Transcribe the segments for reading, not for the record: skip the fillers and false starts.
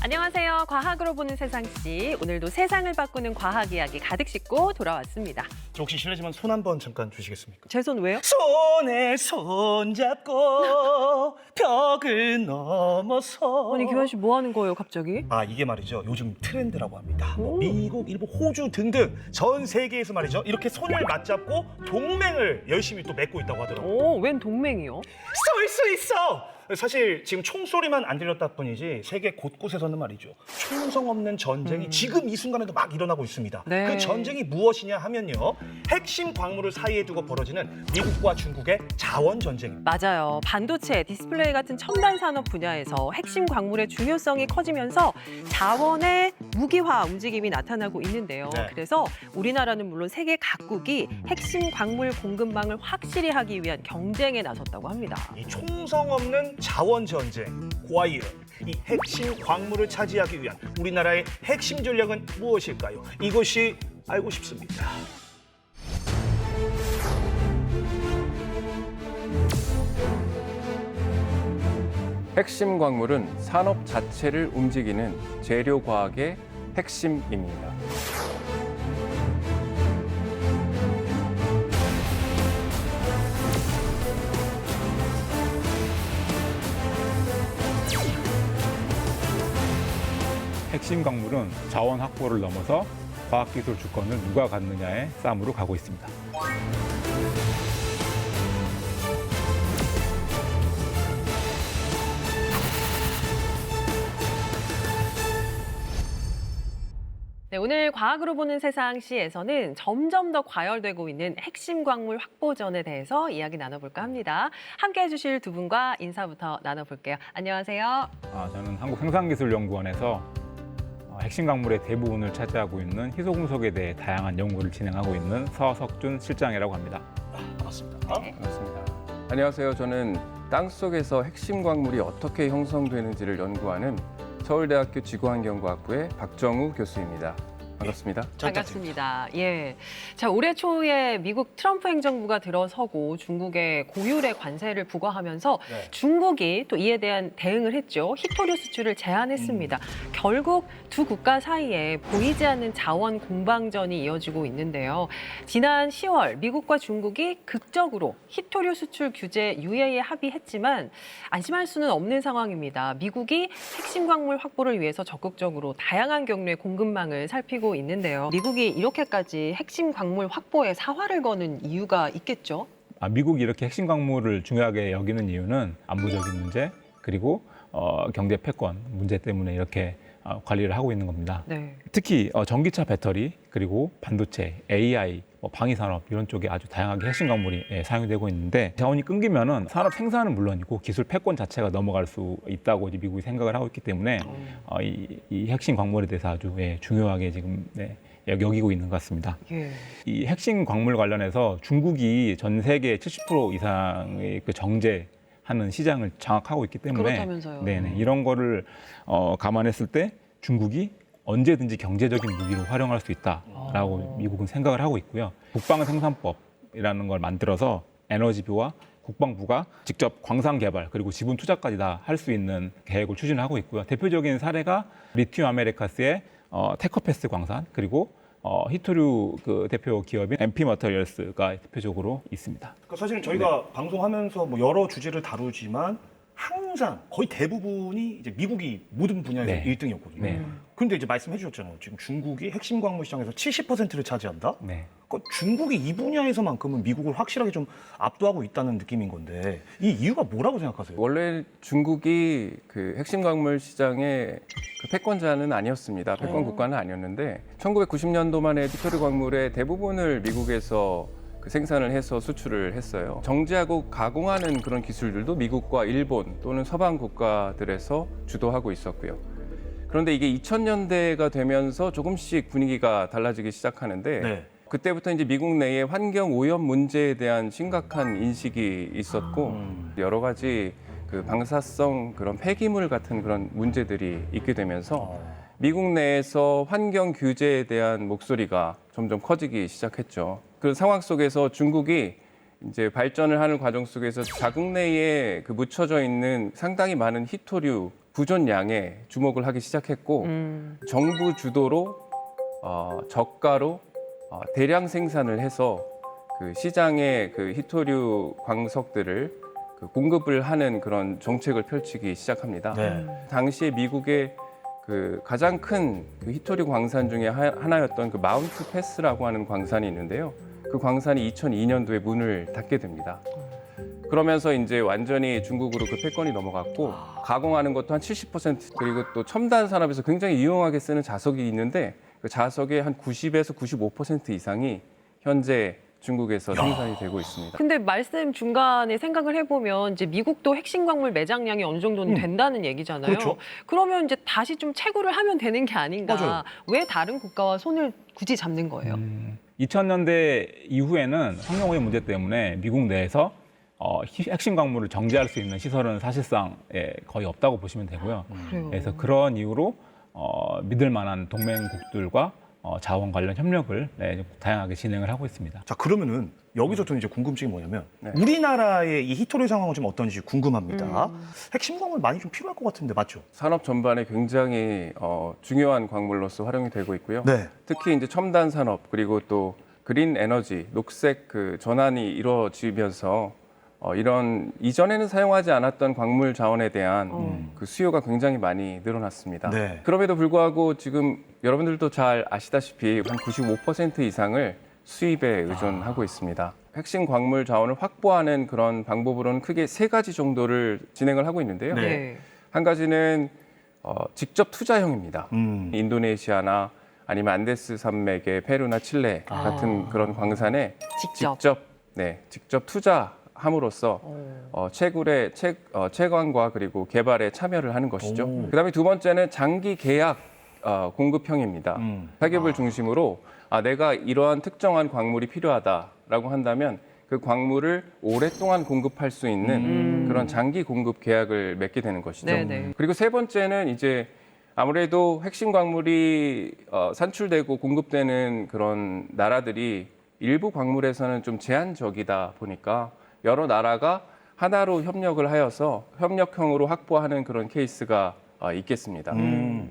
안녕하세요. 과학으로 보는 세상씨. 오늘도 세상을 바꾸는 과학 이야기 가득 싣고 돌아왔습니다. 저 혹시 실례지만 손 한번 잠깐 주시겠습니까? 제 손 왜요? 손에 손잡고 벽을 넘어서. 아니, 규현 씨 뭐 하는 거예요, 갑자기? 이게 말이죠. 요즘 트렌드라고 합니다. 뭐 미국, 일본, 호주 등등 전 세계에서 말이죠. 이렇게 손을 맞잡고 동맹을 열심히 또 맺고 있다고 하더라고요. 오, 웬 동맹이요? 쏠 수 있어! 사실 지금 총소리만 안 들렸다 뿐이지 세계 곳곳에서는 말이죠. 총성 없는 전쟁이 지금 이 순간에도 막 일어나고 있습니다. 네. 그 전쟁이 무엇이냐 하면요. 핵심 광물을 사이에 두고 벌어지는 미국과 중국의 자원 전쟁입니다. 맞아요. 반도체, 디스플레이 같은 첨단 산업 분야에서 핵심 광물의 중요성이 커지면서 자원의 무기화 움직임이 나타나고 있는데요. 네. 그래서 우리나라는 물론 세계 각국이 핵심 광물 공급망을 확실히 하기 위한 경쟁에 나섰다고 합니다. 이 총성 없는 자원 전쟁, 과연 이 핵심 광물을 차지하기 위한 우리나라의 핵심 전략은 무엇일까요? 이것이 알고 싶습니다. 핵심 광물은 산업 자체를 움직이는 재료 과학의 핵심입니다. 핵심 광물은 자원 확보를 넘어서 과학기술 주권을 누가 갖느냐의 싸움으로 가고 있습니다. 네, 오늘 과학으로 보는 세상시에서는 점점 더 과열되고 있는 핵심 광물 확보전에 대해서 이야기 나눠볼까 합니다. 함께해 주실 두 분과 인사부터 나눠볼게요. 안녕하세요. 저는 한국생산기술연구원에서 핵심 광물의 대부분을 차지하고 있는 희소금속에 대해 다양한 연구를 진행하고 있는 서석준 실장이라고 합니다. 반갑습니다. 네. 반갑습니다. 안녕하세요. 저는 땅속에서 핵심 광물이 어떻게 형성되는지를 연구하는 서울대학교 지구환경과학부의 박정우 교수입니다. 반갑습니다. 반갑습니다. 예. 자, 올해 초에 미국 트럼프 행정부가 들어서고 중국에 고율의 관세를 부과하면서 네. 중국이 또 이에 대한 대응을 했죠. 히토류 수출을 제한했습니다. 결국 두 국가 사이에 보이지 않는 자원 공방전이 이어지고 있는데요. 지난 10월 미국과 중국이 극적으로 히토류 수출 규제 유예에 합의했지만 안심할 수는 없는 상황입니다. 미국이 핵심 광물 확보를 위해서 적극적으로 다양한 경로의 공급망을 살피고 있는데요. 미국이 이렇게까지 핵심 광물 확보에 사활을 거는 이유가 있겠죠? 미국이 이렇게 핵심 광물을 중요하게 여기는 이유는 안보적인 문제 그리고 경제 패권 문제 때문에 이렇게 관리를 하고 있는 겁니다. 네. 특히 전기차 배터리 그리고 반도체, AI, 방위산업 이런 쪽에 아주 다양하게 핵심 광물이 사용되고 있는데 자원이 끊기면은 산업 생산은 물론이고 기술 패권 자체가 넘어갈 수 있다고 이제 미국이 생각을 하고 있기 때문에 이 핵심 광물에 대해서 아주 중요하게 지금 여기고 있는 것 같습니다. 예. 이 핵심 광물 관련해서 중국이 전 세계 70% 이상의 그 정제하는 시장을 장악하고 있기 때문에 그렇다면서요. 네네, 이런 거를 감안했을 때 중국이 언제든지 경제적인 무기로 활용할 수 있다라고 미국은 생각을 하고 있고요. 국방생산법이라는 걸 만들어서 에너지부와 국방부가 직접 광산 개발 그리고 지분 투자까지 다 할 수 있는 계획을 추진하고 있고요. 대표적인 사례가 리튬 아메리카스의 테커패스 광산 그리고 히토류 그 대표 기업인 MP 머터리얼스가 대표적으로 있습니다. 그러니까 사실 저희가 방송하면서 뭐 여러 주제를 다루지만 항상 거의 대부분이 이제 미국이 모든 분야에서 네. 1등이었거든요. 네. 근데 이제 말씀해 주셨잖아요. 지금 중국이 핵심 광물 시장에서 70%를 차지한다? 네. 그러니까 중국이 이 분야에서만큼은 미국을 확실하게 좀 압도하고 있다는 느낌인 건데 이 이유가 뭐라고 생각하세요? 원래 중국이 그 핵심 광물 시장의 그 패권자는 아니었습니다. 패권 국가는 아니었는데 1990년도만 해도 히토류 광물의 대부분을 미국에서 그 생산을 해서 수출을 했어요. 정제하고 가공하는 그런 기술들도 미국과 일본 또는 서방 국가들에서 주도하고 있었고요. 그런데 이게 2000년대가 되면서 조금씩 분위기가 달라지기 시작하는데 네. 그때부터 이제 미국 내에 환경 오염 문제에 대한 심각한 인식이 있었고 여러 가지 그 방사성 그런 폐기물 같은 그런 문제들이 있게 되면서 미국 내에서 환경 규제에 대한 목소리가 점점 커지기 시작했죠. 그 상황 속에서 중국이 이제 발전을 하는 과정 속에서 자국 내에 그 묻혀져 있는 상당히 많은 희토류 부존량에 주목을 하기 시작했고 정부 주도로 저가로 대량 생산을 해서 그 시장에 그 희토류 광석들을 그 공급을 하는 그런 정책을 펼치기 시작합니다. 네. 당시에 미국의 그 가장 큰 그 희토류 광산 중에 하나였던 그 마운트 패스라고 하는 광산이 있는데요. 그 광산이 2002년도에 문을 닫게 됩니다. 그러면서 이제 완전히 중국으로 그 패권이 넘어갔고 가공하는 것도 한 70% 그리고 또 첨단 산업에서 굉장히 유용하게 쓰는 자석이 있는데 그 자석의 한 90에서 95% 이상이 현재 중국에서 생산이 되고 있습니다. 근데 말씀 중간에 생각을 해보면 이제 미국도 핵심 광물 매장량이 어느 정도는 된다는 얘기잖아요. 그렇죠. 그러면 이제 다시 좀 채굴을 하면 되는 게 아닌가. 맞아요. 왜 다른 국가와 손을 굳이 잡는 거예요? 2000년대 이후에는 환경오염 문제 때문에 미국 내에서 핵심 광물을 정제할 수 있는 시설은 사실상 거의 없다고 보시면 되고요. 그래요. 그래서 그런 이유로 믿을 만한 동맹국들과 자원 관련 협력을 다양하게 진행을 하고 있습니다. 자, 그러면은 여기서 또 이제 궁금증이 뭐냐면 네. 우리나라의 이 희토류 상황은 좀 어떤지 궁금합니다. 핵심 광물 많이 좀 필요할 것 같은데 맞죠? 산업 전반에 굉장히 중요한 광물로서 활용이 되고 있고요. 네. 특히 이제 첨단 산업 그리고 또 그린 에너지, 녹색 그 전환이 이루어지면서 이런 이전에는 사용하지 않았던 광물 자원에 대한 그 수요가 굉장히 많이 늘어났습니다. 네. 그럼에도 불구하고 지금 여러분들도 잘 아시다시피 한 95% 이상을 수입에 의존하고 있습니다. 핵심 광물 자원을 확보하는 그런 방법으로는 크게 세 가지 정도를 진행을 하고 있는데요. 네. 한 가지는 직접 투자형입니다. 인도네시아나 아니면 안데스 산맥의 페루나 칠레 같은 그런 광산에 직접 투자함으로써 채광과 그리고 개발에 참여를 하는 것이죠. 그다음에 두 번째는 장기 계약 공급형입니다. 사기업을 중심으로 내가 이러한 특정한 광물이 필요하다라고 한다면 그 광물을 오랫동안 공급할 수 있는 그런 장기 공급 계약을 맺게 되는 것이죠. 네네. 그리고 세 번째는 이제 아무래도 핵심 광물이 산출되고 공급되는 그런 나라들이 일부 광물에서는 좀 제한적이다 보니까 여러 나라가 하나로 협력을 하여서 협력형으로 확보하는 그런 케이스가 있겠습니다.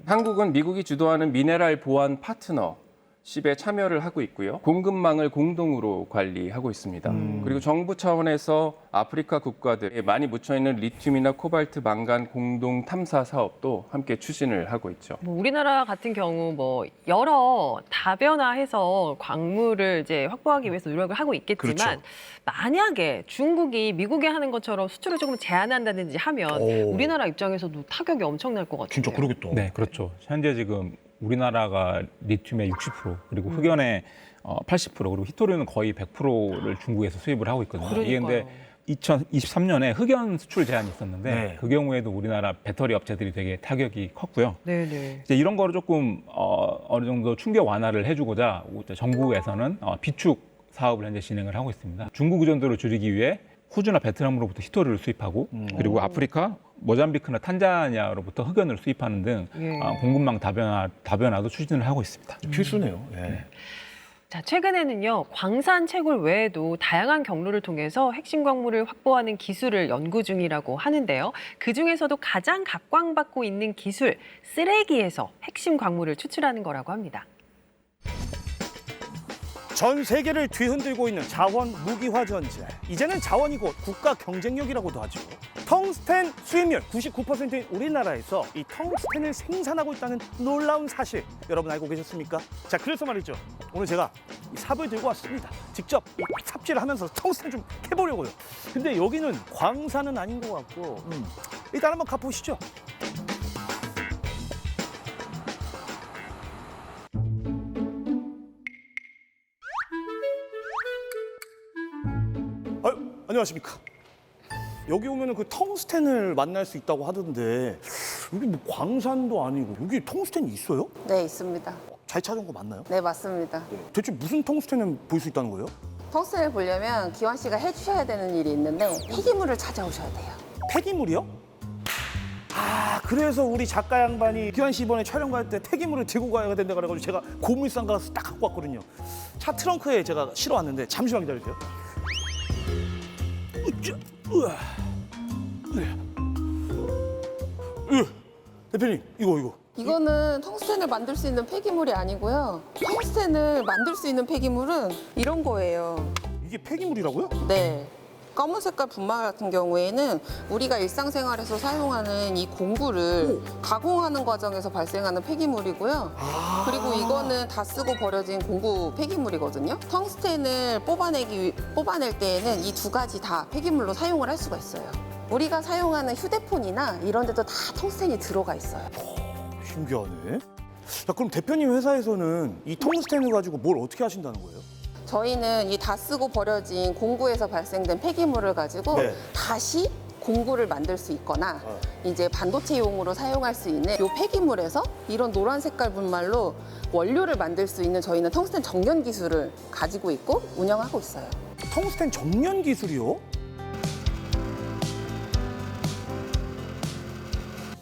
한국은 미국이 주도하는 미네랄 보안 파트너십에 참여를 하고 있고요. 공급망을 공동으로 관리하고 있습니다. 그리고 정부 차원에서 아프리카 국가들에 많이 묻혀있는 리튬이나 코발트, 망간 공동 탐사 사업도 함께 추진을 하고 있죠. 뭐 우리나라 같은 경우 뭐 여러 다변화해서 광물을 이제 확보하기 위해서 노력을 하고 있겠지만 그렇죠. 만약에 중국이 미국에 하는 것처럼 수출을 조금 제한한다든지 하면 우리나라 입장에서도 타격이 엄청날 것 같아요. 진짜 그러겠다. 네, 그렇죠. 현재 지금 우리나라가 리튬의 60% 그리고 흑연의 80% 그리고 희토류는 거의 100%를 중국에서 수입을 하고 있거든요. 이게 근데 2023년에 흑연 수출 제한이 있었는데 네. 그 경우에도 우리나라 배터리 업체들이 되게 타격이 컸고요. 네네. 이제 이런 거를 조금 어느 정도 충격 완화를 해주고자 정부에서는 비축 사업을 현재 진행을 하고 있습니다. 중국 의존도를 줄이기 위해 호주나 베트남으로부터 희토류를 수입하고 그리고 아프리카, 모잠비크나 탄자니아로부터 흑연을 수입하는 등 공급망 다변화도 추진을 하고 있습니다. 필수네요. 네. 자, 최근에는요, 광산 채굴 외에도 다양한 경로를 통해서 핵심 광물을 확보하는 기술을 연구 중이라고 하는데요. 그중에서도 가장 각광받고 있는 기술, 쓰레기에서 핵심 광물을 추출하는 거라고 합니다. 전 세계를 뒤흔들고 있는 자원 무기화 전쟁. 이제는 자원이 곧 국가 경쟁력이라고도 하죠. 텅스텐 수입률 99%인 우리나라에서 이 텅스텐을 생산하고 있다는 놀라운 사실 여러분 알고 계셨습니까? 자, 그래서 말이죠. 오늘 제가 이 삽을 들고 왔습니다. 직접 이 삽질을 하면서 텅스텐 좀 해보려고요. 근데 여기는 광산은 아닌 것 같고 일단 한번 가보시죠. 안녕하십니까. 여기 오면은 그 텅스텐을 만날 수 있다고 하던데 여기 뭐 광산도 아니고 여기 텅스텐이 있어요? 네, 있습니다. 잘 찾은 거 맞나요? 네, 맞습니다. 대체 무슨 텅스텐을 볼 수 있다는 거예요? 텅스텐을 보려면 기환 씨가 해주셔야 되는 일이 있는데 폐기물을 찾아오셔야 돼요. 폐기물이요? 아, 그래서 우리 작가 양반이 기환 씨 이번에 촬영 갈 때 폐기물을 들고 가야 된다 그래가지고 제가 고물상 가서 딱 갖고 왔거든요. 차 트렁크에 제가 실어왔는데 잠시만 기다려주세요. 으아. 대표님, 이거. 이거는 텅스텐을 만들 수 있는 폐기물이 아니고요. 텅스텐을 만들 수 있는 폐기물은 이런 거예요. 이게 폐기물이라고요? 네. 검은 색깔 분말 같은 경우에는 우리가 일상생활에서 사용하는 이 공구를 가공하는 과정에서 발생하는 폐기물이고요. 그리고 이거는 다 쓰고 버려진 공구 폐기물이거든요. 텅스텐을 뽑아낼 때에는 이 두 가지 다 폐기물로 사용을 할 수가 있어요. 우리가 사용하는 휴대폰이나 이런 데도 다 텅스텐이 들어가 있어요. 신기하네. 자, 그럼 대표님 회사에서는 이 텅스텐을 가지고 뭘 어떻게 하신다는 거예요? 저희는 이 다 쓰고 버려진 공구에서 발생된 폐기물을 가지고 네. 다시 공구를 만들 수 있거나 이제 반도체용으로 사용할 수 있는 이 폐기물에서 이런 노란 색깔 분말로 원료를 만들 수 있는 저희는 텅스텐 정연 기술을 가지고 있고 운영하고 있어요. 텅스텐 정연 기술이요?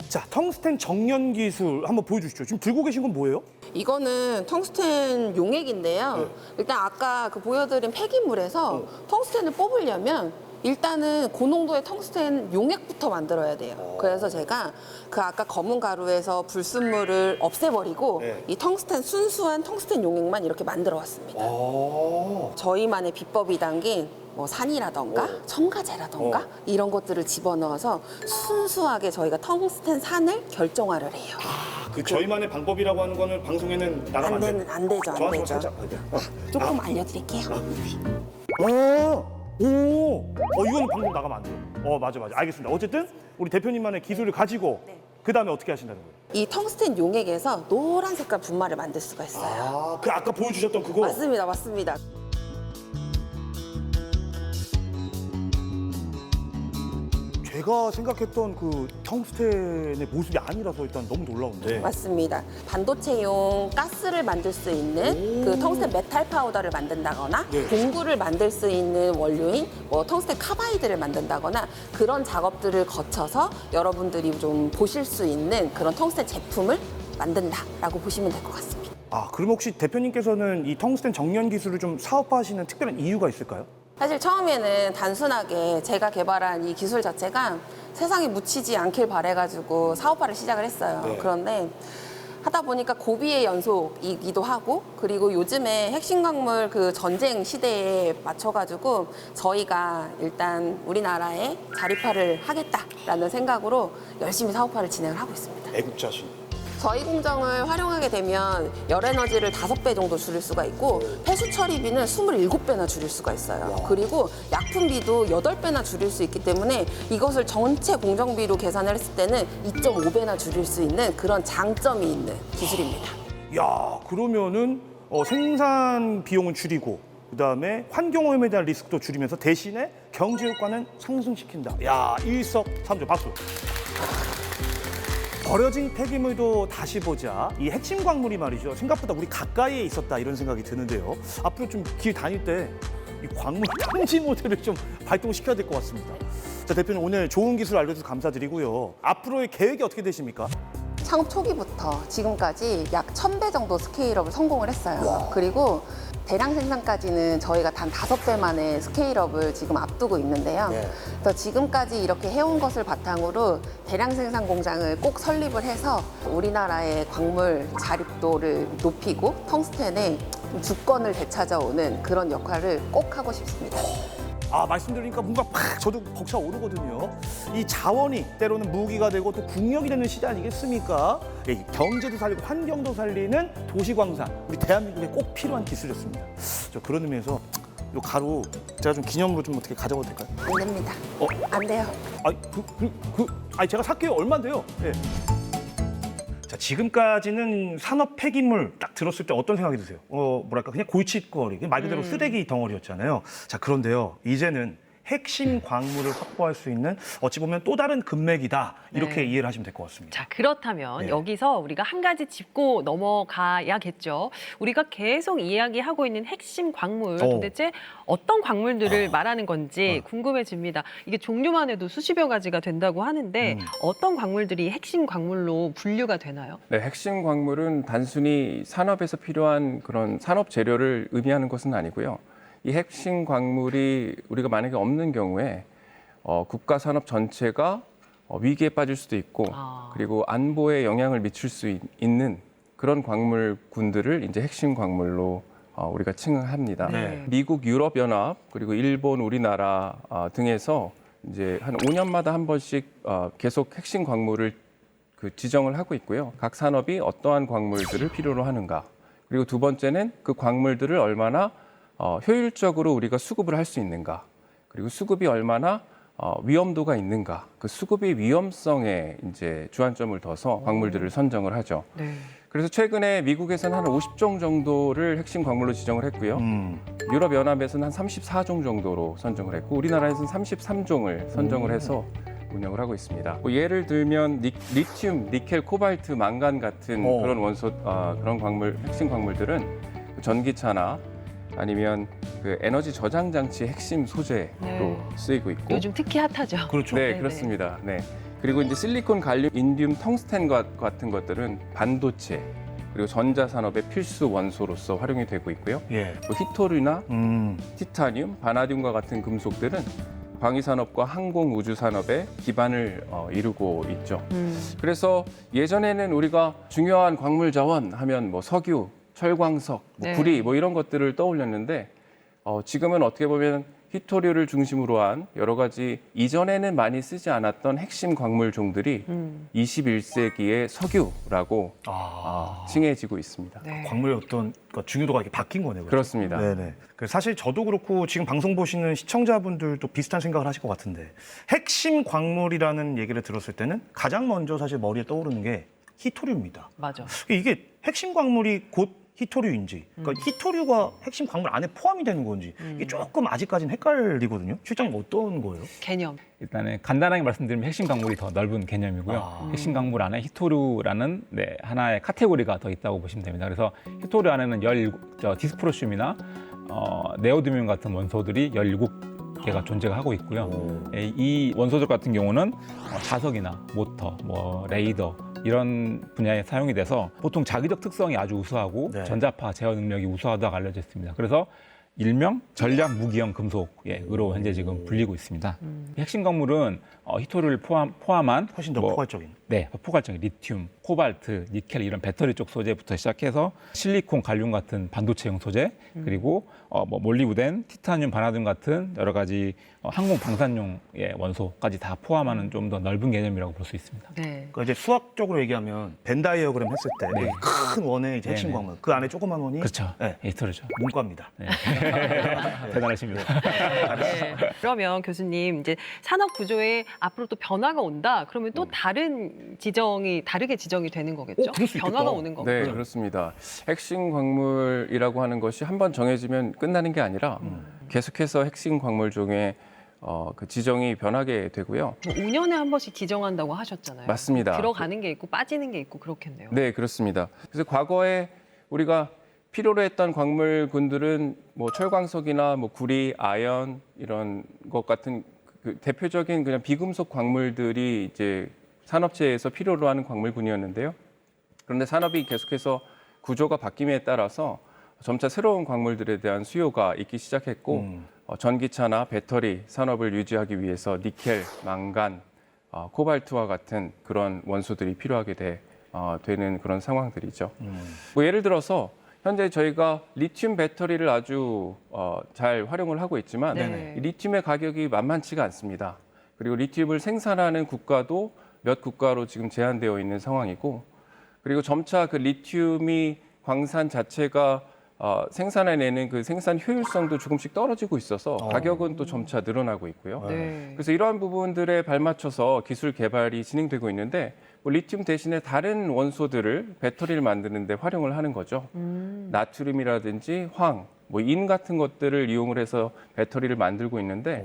자, 텅스텐 정연 기술 한번 보여주시죠. 지금 들고 계신 건 뭐예요? 이거는 텅스텐 용액인데요. 일단 아까 그 보여드린 폐기물에서 텅스텐을 뽑으려면 일단은 고농도의 텅스텐 용액부터 만들어야 돼요. 그래서 제가 그 아까 검은 가루에서 불순물을 없애버리고 네. 이 텅스텐 순수한 텅스텐 용액만 이렇게 만들어 왔습니다. 저희만의 비법이 담긴 뭐 산이라던가 첨가제라던가 이런 것들을 집어넣어서 순수하게 저희가 텅스텐 산을 결정화를 해요. 그 저희만의 방법이라고 하는 거는 방송에는 나가면 안 되죠, 안 저한테 되죠. 살짝. 조금 알려드릴게요. 이거는 방송 나가면 안 돼요. 맞아. 알겠습니다. 어쨌든 우리 대표님만의 기술을 가지고 그 다음에 어떻게 하신다는 거예요? 이 텅스텐 용액에서 노란 색깔 분말을 만들 수가 있어요. 그 아까 보여주셨던 그거? 맞습니다. 제가 생각했던 그 텅스텐의 모습이 아니라서 일단 너무 놀라운데. 맞습니다. 반도체용 가스를 만들 수 있는 그 텅스텐 메탈 파우더를 만든다거나 네. 공구를 만들 수 있는 원료인 뭐 텅스텐 카바이드를 만든다거나 그런 작업들을 거쳐서 여러분들이 좀 보실 수 있는 그런 텅스텐 제품을 만든다라고 보시면 될 것 같습니다. 그럼 혹시 대표님께서는 이 텅스텐 정연 기술을 좀 사업화하시는 특별한 이유가 있을까요? 사실 처음에는 단순하게 제가 개발한 이 기술 자체가 세상에 묻히지 않길 바래가지고 사업화를 시작을 했어요. 네. 그런데 하다 보니까 고비의 연속이기도 하고 그리고 요즘에 핵심 광물 그 전쟁 시대에 맞춰가지고 저희가 일단 우리나라에 자립화를 하겠다라는 생각으로 열심히 사업화를 진행을 하고 있습니다. 애국자신. 저희 공정을 활용하게 되면 열에너지를 5배 정도 줄일 수가 있고 폐수 처리비는 27배나 줄일 수가 있어요. 그리고 약품비도 8배나 줄일 수 있기 때문에 이것을 전체 공정비로 계산을 했을 때는 2.5배나 줄일 수 있는 그런 장점이 있는 기술입니다. 야, 그러면은 생산 비용은 줄이고 그다음에 환경오염에 대한 리스크도 줄이면서 대신에 경제 효과는 상승시킨다. 야, 일석삼조 박수. 버려진 폐기물도 다시 보자. 이 핵심 광물이 말이죠. 생각보다 우리 가까이에 있었다 이런 생각이 드는데요. 앞으로 좀 길 다닐 때 이 광물 탐지 모드를 좀 발동시켜야 될 것 같습니다. 자, 대표님 오늘 좋은 기술 알려주셔서 감사드리고요. 앞으로의 계획이 어떻게 되십니까? 창업 초기부터 지금까지 약 1000배 정도 스케일업을 성공을 했어요. 그리고 대량 생산까지는 저희가 단 5배 만에 스케일업을 지금 앞두고 있는데요. 그래서 지금까지 이렇게 해온 것을 바탕으로 대량 생산 공장을 꼭 설립을 해서 우리나라의 광물 자립도를 높이고 텅스텐의 주권을 되찾아오는 그런 역할을 꼭 하고 싶습니다. 말씀 들으니까 뭔가 팍 저도 벅차 오르거든요. 이 자원이 때로는 무기가 되고 또 국력이 되는 시대 아니겠습니까? 이 경제도 살리고 환경도 살리는 도시광산, 우리 대한민국에 꼭 필요한 기술이었습니다. 저 그런 의미에서 이 가루 제가 좀 기념으로 좀 어떻게 가져가도 될까요? 안 됩니다. 안 돼요. 제가 살게요. 얼마인데요? 예. 자, 지금까지는 산업 폐기물 딱 들었을 때 어떤 생각이 드세요? 뭐랄까 그냥 골칫거리, 말 그대로 쓰레기 덩어리였잖아요. 자, 그런데요, 이제는 핵심 광물을 확보할 수 있는 어찌 보면 또 다른 금맥이다 이렇게 이해를 하시면 될 것 같습니다. 자, 그렇다면 네. 여기서 우리가 한 가지 짚고 넘어가야겠죠. 우리가 계속 이야기하고 있는 핵심 광물, 도대체 어떤 광물들을 말하는 건지 궁금해집니다. 이게 종류만 해도 수십여 가지가 된다고 하는데 어떤 광물들이 핵심 광물로 분류가 되나요? 네, 핵심 광물은 단순히 산업에서 필요한 그런 산업 재료를 의미하는 것은 아니고요. 이 핵심 광물이 우리가 만약에 없는 경우에 국가 산업 전체가 위기에 빠질 수도 있고 그리고 안보에 영향을 미칠 수 있는 그런 광물군들을 이제 핵심 광물로 우리가 칭합니다. 네. 미국, 유럽 연합 그리고 일본, 우리나라 등에서 이제 한 5년마다 한 번씩 계속 핵심 광물을 지정을 하고 있고요. 각 산업이 어떠한 광물들을 필요로 하는가. 그리고 두 번째는 그 광물들을 얼마나 효율적으로 우리가 수급을 할 수 있는가. 그리고 수급이 얼마나 위험도가 있는가. 그 수급의 위험성에 이제 주안점을 둬서 광물들을 선정을 하죠. 네. 그래서 최근에 미국에서는 한 50종 정도를 핵심 광물로 지정을 했고요. 유럽 연합에서는 한 34종 정도로 선정을 했고 우리나라에서는 33종을 선정을 해서 운영을 하고 있습니다. 뭐 예를 들면 리튬, 니켈, 코발트, 망간 같은 그런 원소, 그런 광물, 핵심 광물들은 전기차나 아니면 그 에너지 저장 장치 핵심 소재로 쓰이고 있고. 요즘 특히 핫하죠. 그렇죠. 네, 네네. 그렇습니다. 네. 그리고 이제 실리콘, 갈륨, 인듐, 텅스텐 같은 것들은 반도체 그리고 전자 산업의 필수 원소로서 활용이 되고 있고요. 예. 또 히토류나 티타늄, 바나듐과 같은 금속들은 방위산업과 항공 우주 산업의 기반을 이루고 있죠. 그래서 예전에는 우리가 중요한 광물 자원 하면 뭐 석유, 철광석, 네. 구리 뭐 이런 것들을 떠올렸는데 지금은 어떻게 보면 히토류를 중심으로 한 여러 가지 이전에는 많이 쓰지 않았던 핵심 광물종들이 21세기의 석유라고 칭해지고 있습니다. 네. 광물의 어떤 그러니까 중요도가 이렇게 바뀐 거네요. 그렇죠? 그렇습니다. 네네. 사실 저도 그렇고 지금 방송 보시는 시청자분들도 비슷한 생각을 하실 것 같은데 핵심 광물이라는 얘기를 들었을 때는 가장 먼저 사실 머리에 떠오르는 게 히토류입니다. 맞아. 이게 핵심 광물이 곧 히토류인지, 그러니까 히토류가 핵심 광물 안에 포함이 되는 건지 이게 조금 아직까지는 헷갈리거든요. 실장님 어떤 거예요? 개념. 일단은 간단하게 말씀드리면 핵심 광물이 더 넓은 개념이고요. 핵심 광물 안에 히토류라는 하나의 카테고리가 더 있다고 보시면 됩니다. 그래서 히토류 안에는 디스프로슘이나 네오듐 같은 원소들이 17개가 존재가 하고 있고요. 이 원소들 같은 경우는 자석이나 모터, 레이더 이런 분야에 사용이 돼서 보통 자기적 특성이 아주 우수하고 네. 전자파 제어 능력이 우수하다고 알려져 있습니다. 그래서 일명 전략 무기형 금속으로 현재 지금 불리고 있습니다. 핵심 광물은 히토류를 포함한 훨씬 더 포괄적인. 네, 포괄적인 리튬, 코발트, 니켈 이런 배터리 쪽 소재부터 시작해서 실리콘, 갈륨 같은 반도체용 소재, 그리고 몰리브덴, 티타늄, 바나듐 같은 여러 가지 항공 방산용의 원소까지 다 포함하는 좀 더 넓은 개념이라고 볼 수 있습니다. 네. 그러니까 이제 수학적으로 얘기하면 벤 다이어그램 했을 때 큰 원의 이제 핵심 네네. 광물, 그 안에 조그만 원이 그렇죠. 네, 히토류죠. 문과입니다. 네. 대단하십니다. 네. 그러면 교수님 이제 산업 구조에 앞으로 또 변화가 온다. 그러면 또 다르게 지정이 되는 거겠죠? 그럴 수 있겠다. 변화가 오는 거고. 네, 그렇습니다. 핵심 광물이라고 하는 것이 한 번 정해지면 끝나는 게 아니라 계속해서 핵심 광물 중에 그 지정이 변하게 되고요. 뭐 5년에 한 번씩 지정한다고 하셨잖아요. 맞습니다. 들어가는 게 있고 빠지는 게 있고 그렇겠네요. 네, 그렇습니다. 그래서 과거에 우리가 필요로 했던 광물군들은 뭐 철광석이나 뭐 구리, 아연 이런 것 같은 그 대표적인 그냥 비금속 광물들이 이제 산업체에서 필요로 하는 광물군이었는데요. 그런데 산업이 계속해서 구조가 바뀜에 따라서 점차 새로운 광물들에 대한 수요가 있기 시작했고 전기차나 배터리 산업을 유지하기 위해서 니켈, 망간, 코발트와 같은 그런 원소들이 필요하게 되는 그런 상황들이죠. 뭐 예를 들어서 현재 저희가 리튬 배터리를 아주 잘 활용을 하고 있지만 네. 이 리튬의 가격이 만만치가 않습니다. 그리고 리튬을 생산하는 국가도 몇 국가로 지금 제한되어 있는 상황이고 그리고 점차 그 리튬이 광산 자체가 생산해내는 그 생산 효율성도 조금씩 떨어지고 있어서 가격은 또 점차 늘어나고 있고요. 네. 그래서 이러한 부분들에 발맞춰서 기술 개발이 진행되고 있는데 뭐 리튬 대신에 다른 원소들을 배터리를 만드는 데 활용을 하는 거죠. 나트륨이라든지 황, 뭐 인 같은 것들을 이용을 해서 배터리를 만들고 있는데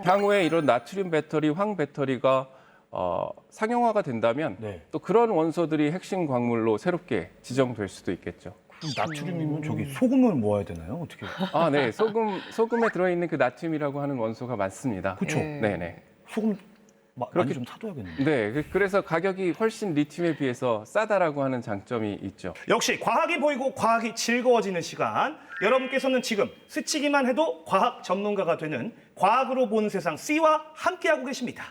향후에 이런 나트륨 배터리, 황 배터리가 상용화가 된다면 네. 또 그런 원소들이 핵심 광물로 새롭게 지정될 수도 있겠죠. 그럼 나트륨이면 저기 소금을 모아야 되나요? 어떻게? 아, 네. 소금에 들어있는 그 나트륨이라고 하는 원소가 많습니다. 그렇죠. 네. 네네. 소금 많이 좀 사둬야겠네요. 네, 그래서 가격이 훨씬 리튬에 비해서 싸다라고 하는 장점이 있죠. 역시 과학이 보이고 과학이 즐거워지는 시간. 여러분께서는 지금 스치기만 해도 과학 전문가가 되는 과학으로 보는 세상 C와 함께하고 계십니다.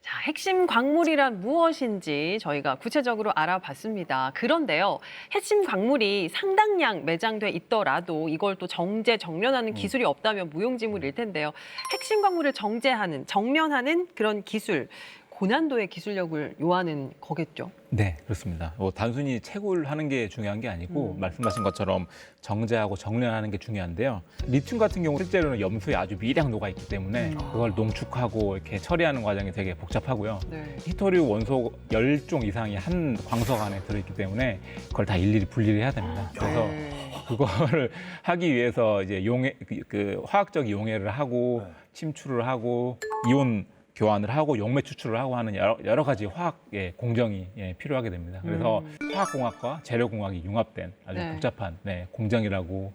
자, 핵심 광물이란 무엇인지 저희가 구체적으로 알아봤습니다. 그런데요, 핵심 광물이 상당량 매장돼 있더라도 이걸 또 정제, 정련하는 기술이 없다면 무용지물일 텐데요. 핵심 광물을 정제하는, 정련하는 그런 기술, 고난도의 기술력을 요하는 거겠죠. 네, 그렇습니다. 단순히 채굴하는 게 중요한 게 아니고 말씀하신 것처럼 정제하고 정련하는 게 중요한데요. 리튬 같은 경우 실제로는 염소에 아주 미량 녹아 있기 때문에 그걸 농축하고 이렇게 처리하는 과정이 되게 복잡하고요. 네. 히토류 원소 10종 이상이 한 광석 안에 들어있기 때문에 그걸 다 일일이 분리를 해야 됩니다. 그래서 그거를 하기 위해서 이제 그 화학적 용해를 하고 침출을 하고 이온 교환을 하고 용매 추출을 하고 하는 여러 가지 화학 공정이 필요하게 됩니다. 그래서 화학공학과 재료공학이 융합된 아주 네. 복잡한 공정이라고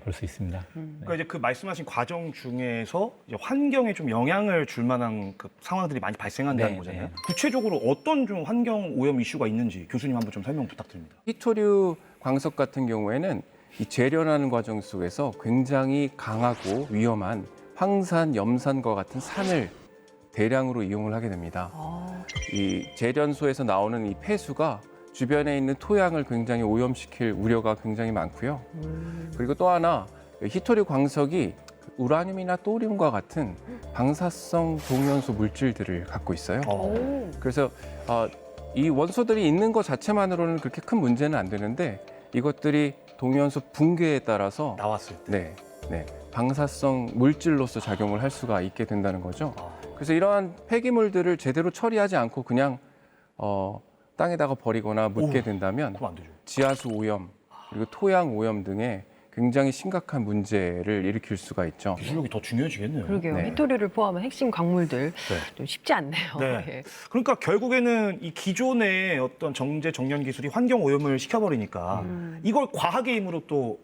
볼 수 있습니다. 그러니까 이제 그 말씀하신 과정 중에서 이제 환경에 좀 영향을 줄 만한 그 상황들이 많이 발생한다는 네, 거잖아요. 네. 구체적으로 어떤 좀 환경 오염 이슈가 있는지 교수님 한번 좀 설명 부탁드립니다. 히토류 광석 같은 경우에는 이 재련하는 과정 속에서 굉장히 강하고 위험한 황산, 염산과 같은 산을 대량으로 이용을 하게 됩니다. 이 재련소에서 나오는 이 폐수가 주변에 있는 토양을 굉장히 오염시킬 우려가 굉장히 많고요. 그리고 또 하나 히토류 광석이 우라늄이나 또리움과 같은 방사성 동위원소 물질들을 갖고 있어요. 그래서 이 원소들이 있는 것 자체만으로는 그렇게 큰 문제는 안 되는데 이것들이 동위원소 붕괴에 따라서 나왔을 때. 방사성 물질로서 작용을 할 수가 있게 된다는 거죠. 그래서 이러한 폐기물들을 제대로 처리하지 않고 그냥 땅에다가 버리거나 묻게 된다면 그럼 안 되죠. 지하수 오염 그리고 토양 오염 등의 굉장히 심각한 문제를 일으킬 수가 있죠. 기술력이 더 중요해지겠네요. 그러게요. 네. 히토류를 포함한 핵심 광물들 좀 쉽지 않네요. 네. 예. 그러니까 결국에는 이 기존의 어떤 정제 정련 기술이 환경 오염을 시켜버리니까 이걸 과학의 힘으로 또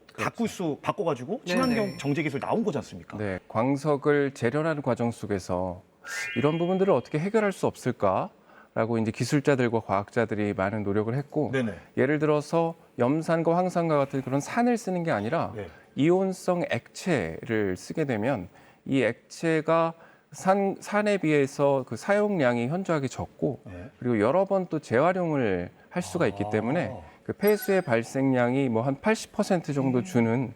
바꿔가지고 친환경 네네. 정제 기술 나온 거지 않습니까? 네, 광석을 재련하는 과정 속에서 이런 부분들을 어떻게 해결할 수 없을까라고 이제 기술자들과 과학자들이 많은 노력을 했고 네네. 예를 들어서 염산과 황산과 같은 그런 산을 쓰는 게 아니라 네. 이온성 액체를 쓰게 되면 이 액체가 산에 비해서 그 사용량이 현저하게 적고 네. 그리고 여러 번 또 재활용을 할 수가 있기 때문에 그 폐수의 발생량이 뭐 한 80% 정도 주는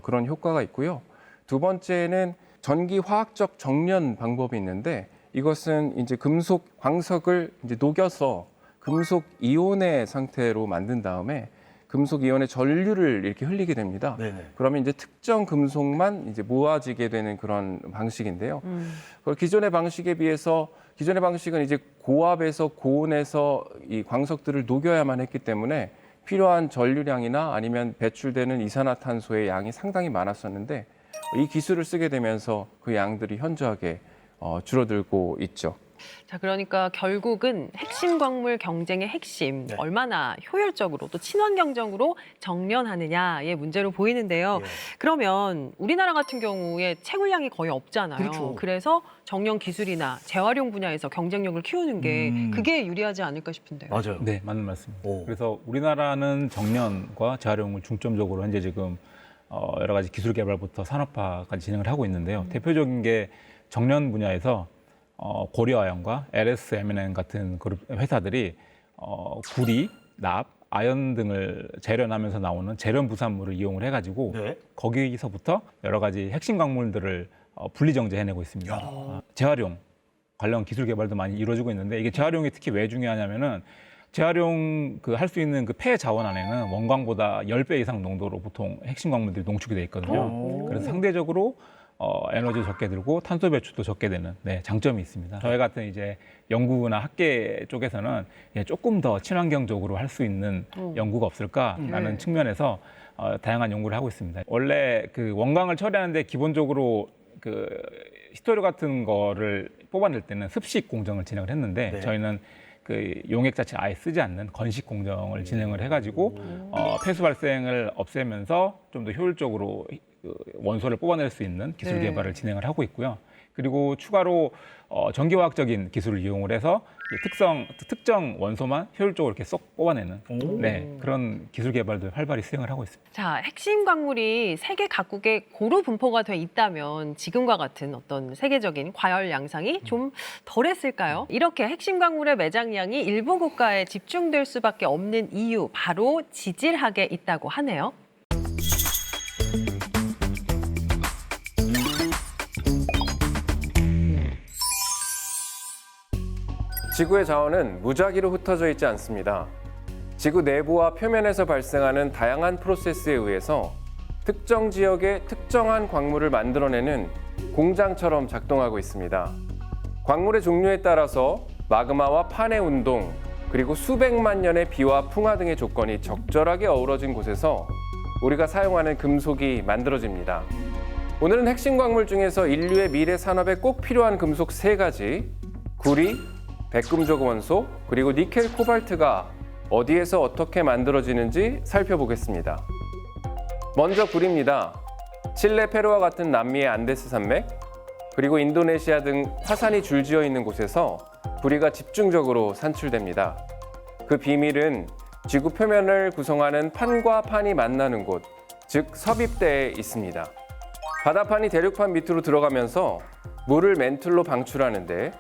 그런 효과가 있고요. 두 번째는 전기 화학적 정련 방법이 있는데 이것은 이제 금속 광석을 이제 녹여서 금속 이온의 상태로 만든 다음에 금속 이온의 전류를 이렇게 흘리게 됩니다. 네네. 그러면 이제 특정 금속만 이제 모아지게 되는 그런 방식인데요. 기존의 방식에 비해서 기존의 방식은 이제 고압에서 고온에서 이 광석들을 녹여야만 했기 때문에 필요한 전류량이나 아니면 배출되는 이산화탄소의 양이 상당히 많았었는데 이 기술을 쓰게 되면서 그 양들이 현저하게 줄어들고 있죠. 자, 그러니까 결국은 핵심 광물 경쟁의 핵심, 네. 얼마나 효율적으로 또 친환경적으로 정련하느냐의 문제로 보이는데요. 예. 그러면 우리나라 같은 경우에 채굴량이 거의 없잖아요. 그렇죠. 그래서 정련 기술이나 재활용 분야에서 경쟁력을 키우는 게 그게 유리하지 않을까 싶은데요. 맞아요. 네, 맞는 말씀입니다. 오. 그래서 우리나라는 정련과 재활용을 중점적으로 현재 지금 여러 가지 기술 개발부터 산업화까지 진행을 하고 있는데요. 대표적인 게 정련 분야에서 고려아연과 LSM&N 같은 그룹 회사들이 구리, 납, 아연 등을 재련하면서 나오는 재련 부산물을 이용을 해가지고 네. 거기서부터 여러 가지 핵심 광물들을 분리 정제해내고 있습니다. 재활용 관련 기술 개발도 많이 이루어지고 있는데 이게 재활용이 특히 왜 중요하냐면은 재활용 할 수 있는 그 폐 자원 안에는 원광보다 10배 이상 농도로 보통 핵심 광물들이 농축이 돼 있거든요. 그래서 상대적으로 에너지 적게 들고 탄소 배출도 적게 되는 장점이 있습니다. 저희 같은 이제 연구나 학계 쪽에서는 조금 더 친환경적으로 할 수 있는 연구가 없을까라는 측면에서 다양한 연구를 하고 있습니다. 원래 그 원광을 처리하는데 기본적으로 그 히토류 같은 거를 뽑아낼 때는 습식 공정을 진행을 했는데 네. 저희는 그 용액 자체 아예 쓰지 않는 건식 공정을 진행을 해가지고 폐수 발생을 없애면서 좀 더 효율적으로 그 원소를 뽑아낼 수 있는 기술 네. 개발을 진행을 하고 있고요. 그리고 추가로 전기화학적인 기술을 이용을 해서 특정 원소만 효율적으로 이렇게 쏙 뽑아내는 네, 그런 기술 개발도 활발히 수행을 하고 있습니다. 자, 핵심 광물이 세계 각국에 고루 분포가 돼 있다면 지금과 같은 어떤 세계적인 과열 양상이 좀 덜했을까요? 이렇게 핵심 광물의 매장량이 일부 국가에 집중될 수밖에 없는 이유, 바로 지질학에 있다고 하네요. 지구의 자원은 무작위로 흩어져 있지 않습니다. 지구 내부와 표면에서 발생하는 다양한 프로세스에 의해서 특정 지역의 특정한 광물을 만들어내는 공장처럼 작동하고 있습니다. 광물의 종류에 따라서 마그마와 판의 운동, 그리고 수백만 년의 비와 풍화 등의 조건이 적절하게 어우러진 곳에서 우리가 사용하는 금속이 만들어집니다. 오늘은 핵심 광물 중에서 인류의 미래 산업에 꼭 필요한 금속 3가지, 구리, 백금속 원소, 그리고 니켈, 코발트가 어디에서 어떻게 만들어지는지 살펴보겠습니다. 먼저 구리입니다. 칠레, 페루와 같은 남미의 안데스 산맥, 그리고 인도네시아 등 화산이 줄지어 있는 곳에서 구리가 집중적으로 산출됩니다. 그 비밀은 지구 표면을 구성하는 판과 판이 만나는 곳, 즉 섭입대에 있습니다. 바다판이 대륙판 밑으로 들어가면서 물을 멘틀로 방출하는데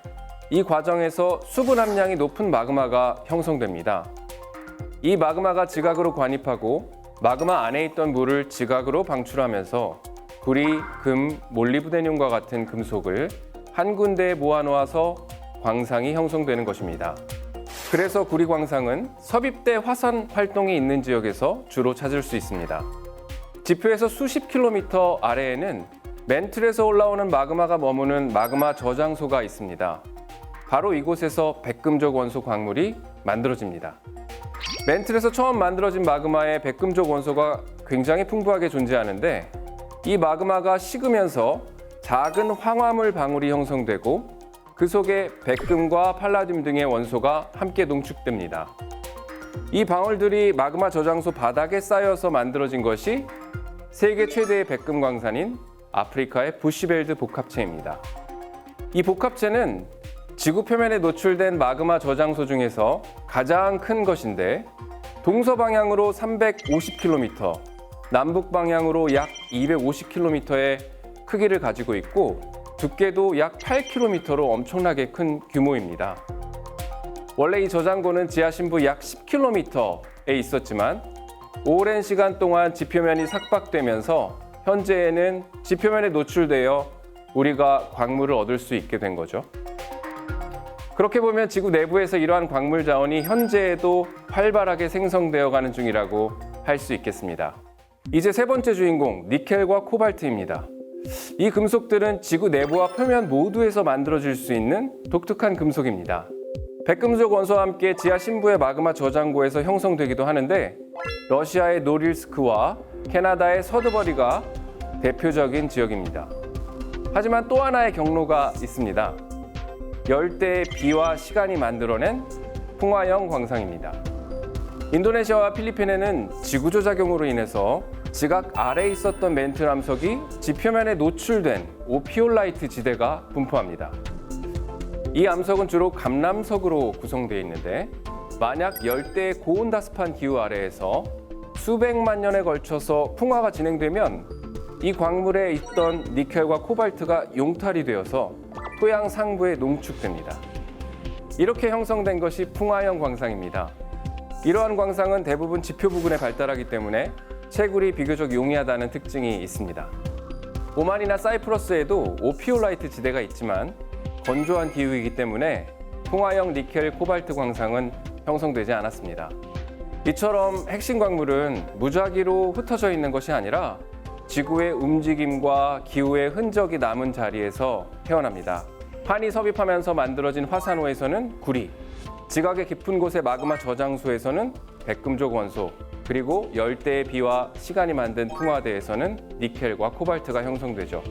이 과정에서 수분 함량이 높은 마그마가 형성됩니다. 이 마그마가 지각으로 관입하고 마그마 안에 있던 물을 지각으로 방출하면서 구리, 금, 몰리브데늄과 같은 금속을 한 군데에 모아놓아서 광상이 형성되는 것입니다. 그래서 구리 광상은 섭입대 화산 활동이 있는 지역에서 주로 찾을 수 있습니다. 지표에서 수십 킬로미터 아래에는 멘틀에서 올라오는 마그마가 머무는 마그마 저장소가 있습니다. 바로 이곳에서 백금족 원소 광물이 만들어집니다. 멘틀에서 처음 만들어진 마그마에 백금족 원소가 굉장히 풍부하게 존재하는데 이 마그마가 식으면서 작은 황화물 방울이 형성되고 그 속에 백금과 팔라듐 등의 원소가 함께 농축됩니다. 이 방울들이 마그마 저장소 바닥에 쌓여서 만들어진 것이 세계 최대의 백금 광산인 아프리카의 부시벨드 복합체입니다. 이 복합체는 지구 표면에 노출된 마그마 저장소 중에서 가장 큰 것인데 동서 방향으로 350km, 남북 방향으로 약 250km의 크기를 가지고 있고 두께도 약 8km로 엄청나게 큰 규모입니다. 원래 이 저장고는 지하 심부 약 10km에 있었지만 오랜 시간 동안 지표면이 삭박되면서 현재에는 지표면에 노출되어 우리가 광물을 얻을 수 있게 된 거죠. 그렇게 보면 지구 내부에서 이러한 광물 자원이 현재에도 활발하게 생성되어 가는 중이라고 할 수 있겠습니다. 이제 세 번째 주인공, 니켈과 코발트입니다. 이 금속들은 지구 내부와 표면 모두에서 만들어질 수 있는 독특한 금속입니다. 백금속 원소와 함께 지하 심부의 마그마 저장고에서 형성되기도 하는데 러시아의 노릴스크와 캐나다의 서드버리가 대표적인 지역입니다. 하지만 또 하나의 경로가 있습니다. 열대의 비와 시간이 만들어낸 풍화형 광상입니다. 인도네시아와 필리핀에는 지구조 작용으로 인해서 지각 아래에 있었던 멘틀 암석이 지표면에 노출된 오피올라이트 지대가 분포합니다. 이 암석은 주로 감람석으로 구성되어 있는데 만약 열대의 고온다습한 기후 아래에서 수백만 년에 걸쳐서 풍화가 진행되면 이 광물에 있던 니켈과 코발트가 용탈이 되어서 토양 상부에 농축됩니다. 이렇게 형성된 것이 풍화형 광상입니다. 이러한 광상은 대부분 지표 부근에 발달하기 때문에 채굴이 비교적 용이하다는 특징이 있습니다. 오만이나 사이프러스에도 오피올라이트 지대가 있지만 건조한 기후이기 때문에 풍화형 니켈 코발트 광상은 형성되지 않았습니다. 이처럼 핵심 광물은 무작위로 흩어져 있는 것이 아니라 지구의 움직임과 기후의 흔적이 남은 자리에서 태어납니다. 판이 섭입하면서 만들어진 화산호에서는 구리, 지각의 깊은 곳의 마그마 저장소에서는 백금족 원소, 그리고 열대의 비와 시간이 만든 풍화대에서는 니켈과 코발트가 형성되죠.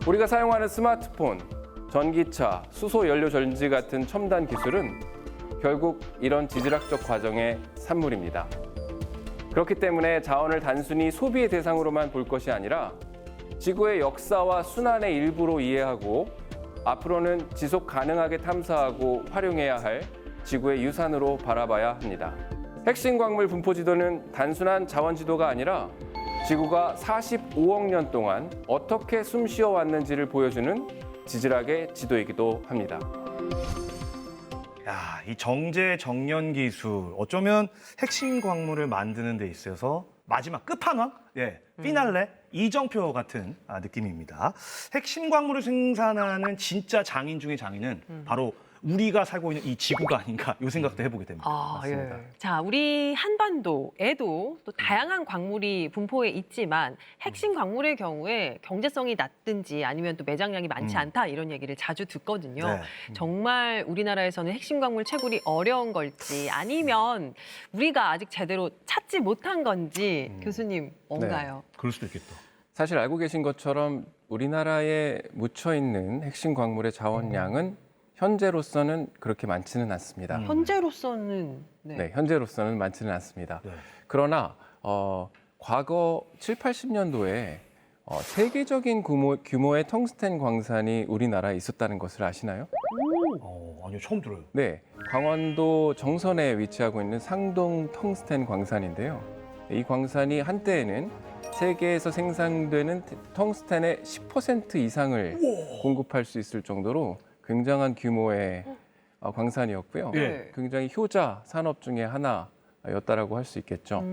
우리가 사용하는 스마트폰, 전기차, 수소 연료 전지 같은 첨단 기술은 결국 이런 지질학적 과정의 산물입니다. 그렇기 때문에 자원을 단순히 소비의 대상으로만 볼 것이 아니라 지구의 역사와 순환의 일부로 이해하고 앞으로는 지속 가능하게 탐사하고 활용해야 할 지구의 유산으로 바라봐야 합니다. 핵심 광물 분포 지도는 단순한 자원 지도가 아니라 지구가 45억 년 동안 어떻게 숨쉬어 왔는지를 보여주는 지질학의 지도이기도 합니다. 야, 이 정제 정연 기술 어쩌면 핵심 광물을 만드는 데 있어서 마지막 끝판왕, 피날레 이정표 같은 느낌입니다. 핵심 광물을 생산하는 진짜 장인 중의 장인은 바로 우리가 살고 있는 이 지구가 아닌가 이 생각도 해보게 됩니다. 맞습니다. 자, 우리 한반도에도 또 다양한 광물이 분포해 있지만 핵심 광물의 경우에 경제성이 낮든지 아니면 또 매장량이 많지 않다 이런 얘기를 자주 듣거든요. 네. 정말 우리나라에서는 핵심 광물 채굴이 어려운 걸지 아니면 우리가 아직 제대로 찾지 못한 건지 교수님 뭔가요? 그럴 수도 있겠다. 사실 알고 계신 것처럼 우리나라에 묻혀 있는 핵심 광물의 자원량은 현재로서는 그렇게 많지는 않습니다. 현재로서는 현재로서는 많지는 않습니다. 네. 그러나 과거 7, 80년도에 세계적인 규모의 텅스텐 광산이 우리나라에 있었다는 것을 아시나요? 아니요, 처음 들어요. 네, 강원도 정선에 위치하고 있는 상동 텅스텐 광산인데요. 이 광산이 한때에는 세계에서 생산되는 텅스텐의 10% 이상을 공급할 수 있을 정도로 굉장한 규모의 광산이었고요. 예. 굉장히 효자 산업 중에 하나였다라고 할 수 있겠죠.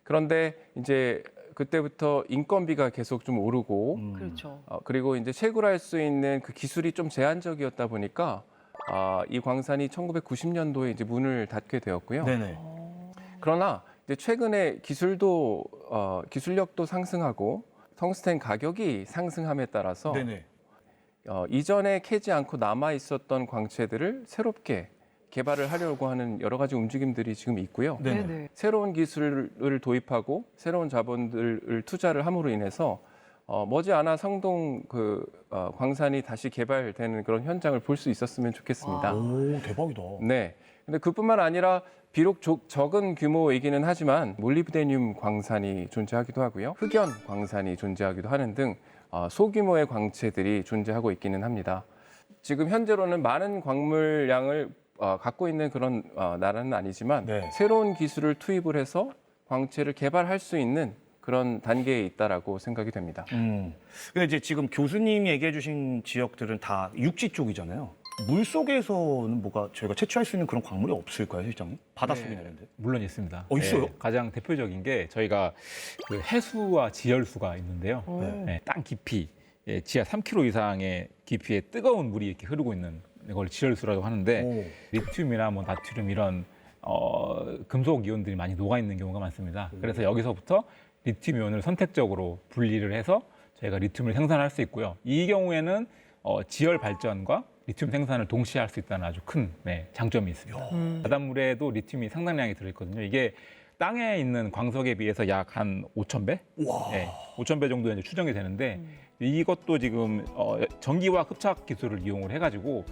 그런데 이제 그때부터 인건비가 계속 좀 오르고 그렇죠. 그리고 이제 채굴할 수 있는 그 기술이 좀 제한적이었다 보니까 이 광산이 1990년도에 이제 문을 닫게 되었고요. 네네. 그러나 이제 최근에 기술력도 상승하고 텅스텐 가격이 상승함에 따라서 네네. 이전에 캐지 않고 남아 있었던 광채들을 새롭게 개발을 하려고 하는 여러 가지 움직임들이 지금 있고요. 네네. 새로운 기술을 도입하고 새로운 자본들을 투자를 함으로 인해서 머지않아 상동 광산이 다시 개발되는 그런 현장을 볼 수 있었으면 좋겠습니다. 오, 대박이다. 네. 근데 그뿐만 아니라 비록 적은 규모이기는 하지만 몰리브데늄 광산이 존재하기도 하고요. 흑연 광산이 존재하기도 하는 등 소규모의 광채들이 존재하고 있기는 합니다. 지금 현재로는 많은 광물량을 갖고 있는 그런 나라는 아니지만 네. 새로운 기술을 투입을 해서 광채를 개발할 수 있는 그런 단계에 있다라고 생각이 됩니다. 근데 이제 지금 교수님이 얘기해 주신 지역들은 다 육지 쪽이잖아요. 물 속에서는 뭐가 저희가 채취할 수 있는 그런 광물이 없을까요, 실장님? 바닷속이나 이런 데? 물론 있습니다. 있어요? 가장 대표적인 게 저희가 그 해수와 지열수가 있는데요. 땅 깊이 지하 3km 이상의 깊이의 뜨거운 물이 이렇게 흐르고 있는 이걸 지열수라고 하는데 리튬이나 뭐 나트륨 이런 금속 이온들이 많이 녹아 있는 경우가 많습니다. 그래서 여기서부터 리튬 이온을 선택적으로 분리를 해서 저희가 리튬을 생산할 수 있고요. 이 경우에는 지열 발전과 리튬 생산을 동시에 할 수 있다는 아주 큰 장점이 있습니다. 바닷물에도 리튬이 상당량이 들어있거든요. 이게 땅에 있는 광석에 비해서 약 한 5,000배? 5,000배 정도 이제 추정이 되는데 이것도 지금 전기와 흡착 기술을 이용을 해가지고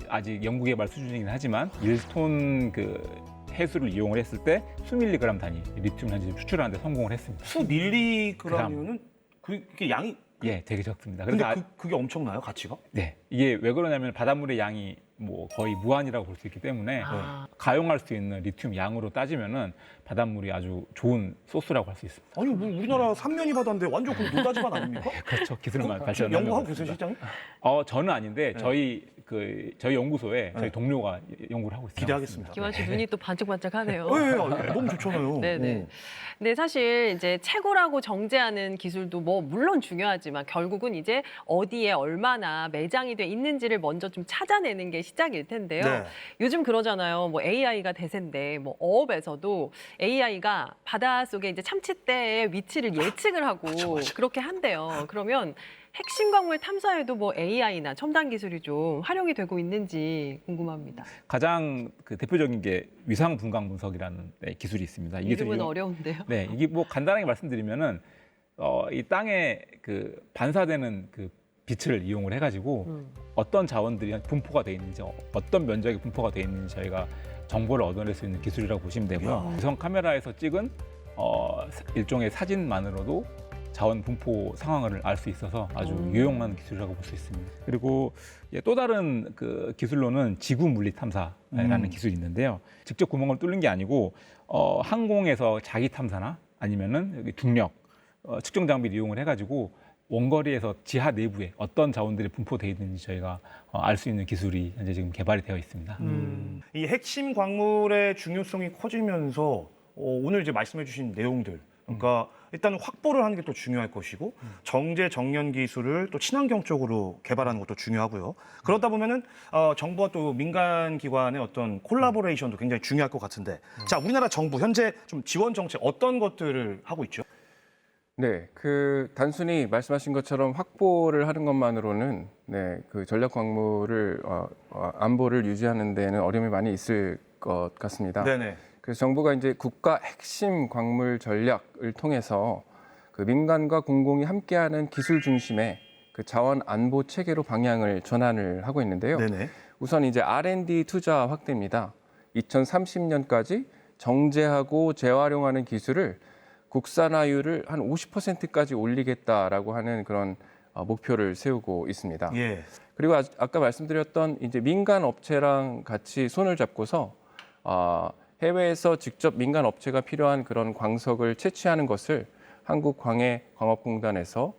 아직 연구개발 수준이긴 하지만 1톤 그 해수를 이용을 했을 때 수밀리그램 단위 리튬을 현재 추출하는 데 성공을 했습니다. 수 밀리그램이면은 그게 양이 되게 적습니다. 근데 그래서 그게 엄청나요, 가치가? 네, 이게 왜 그러냐면 바닷물의 양이 뭐 거의 무한이라고 볼 수 있기 때문에 가용할 수 있는 리튬 양으로 따지면은 바닷물이 아주 좋은 소스라고 할 수 있습니다. 아니, 뭐 우리나라 삼면이 바다인데 완전 그 노다지만 아닙니까? 그렇죠, 기술만 지금 발전하는 연구하고 것 계세요, 같습니다. 실장님? 저는 아닌데 저희 연구소에 저희 동료가 연구를 하고 있습니다. 기대하겠습니다. 김환 씨 눈이 또 반짝반짝하네요. 너무 좋잖아요. 네네. 근데 사실 이제 채굴하고 정제하는 기술도 뭐 물론 중요하지만 결국은 이제 어디에 얼마나 매장이 돼 있는지를 먼저 좀 찾아내는 게 시작일 텐데요. 네. 요즘 그러잖아요. 뭐 AI가 대세인데 뭐 어업에서도 AI가 바닷속에 이제 참치대의 위치를 예측을 하고 그렇게 한대요. 그러면 핵심 광물 탐사에도 뭐 AI나 첨단 기술이 좀 활용이 되고 있는지 궁금합니다. 가장 그 대표적인 게 위상 분광 분석이라는 기술이 있습니다. 이 이름은 기술이 어려운데요. 네, 이게 뭐 간단하게 말씀드리면은 이 땅에 그 반사되는 그 빛을 이용을 해가지고 어떤 자원들이 분포가 돼 있는지, 어떤 면적이 분포가 돼 있는지 저희가 정보를 얻어낼 수 있는 기술이라고 보시면 되고요. 위성 카메라에서 찍은 일종의 사진만으로도 자원 분포 상황을 알 수 있어서 아주 유용한 기술이라고 볼 수 있습니다. 그리고 또 다른 그 기술로는 지구 물리 탐사라는 기술이 있는데요. 직접 구멍을 뚫는 게 아니고 항공에서 자기 탐사나 아니면은 여기 중력 측정 장비를 이용을 해가지고 원거리에서 지하 내부에 어떤 자원들이 분포되어 있는지 저희가 알 수 있는 기술이 현재 지금 개발이 되어 있습니다. 이 핵심 광물의 중요성이 커지면서 오늘 이제 말씀해주신 내용들, 그러니까 일단 확보를 하는 게 또 중요할 것이고 정제 정연 기술을 또 친환경 쪽으로 개발하는 것도 중요하고요. 그러다 보면은 정부와 또 민간 기관의 어떤 콜라보레이션도 굉장히 중요할 것 같은데, 자, 우리나라 정부 현재 좀 지원 정책 어떤 것들을 하고 있죠? 네, 그 단순히 말씀하신 것처럼 확보를 하는 것만으로는 그 전략 광물을 안보를 유지하는 데는 어려움이 많이 있을 것 같습니다. 네네. 그래서 정부가 이제 국가 핵심 광물 전략을 통해서 그 민간과 공공이 함께하는 기술 중심의 그 자원 안보 체계로 방향을 전환을 하고 있는데요. 네네. 우선 이제 R&D 투자 확대입니다. 2030년까지 정제하고 재활용하는 기술을 국산화율을 한 50%까지 올리겠다라고 하는 그런 목표를 세우고 있습니다. 예. 그리고 아까 말씀드렸던 이제 민간 업체랑 같이 손을 잡고서 해외에서 직접 민간 업체가 필요한 그런 광석을 채취하는 것을 한국광해광업공단에서